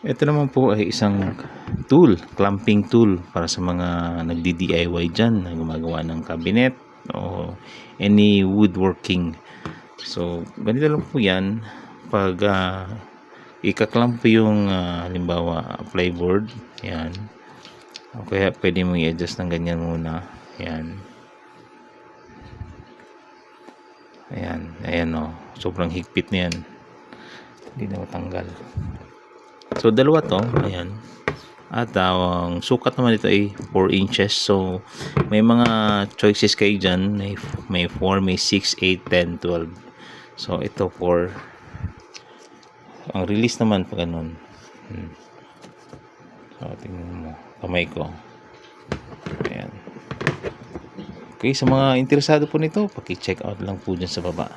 Ito naman po ay isang tool, clamping tool para sa mga nagdi-DIY dyan na gumagawa ng cabinet o any woodworking. So, ganito lang po yan. Pag ika-clamp po yung halimbawa plyboard, yan. O kaya pwede mo i-adjust ng ganyan muna. Yan. Ayan o. Sobrang higpit na yan. Hindi na matanggal. So, dalawa to. Ayan. At ang sukat naman ito ay 4 inches. So, may mga choices kayo dyan. May 4, may 6, 8, 10, 12. So, ito 4. Ang release naman pa ganun. So, tingnan mo. Kamay ko. Ayan. Okay, sa mga interesado po nito, paki-check out lang po dyan sa baba.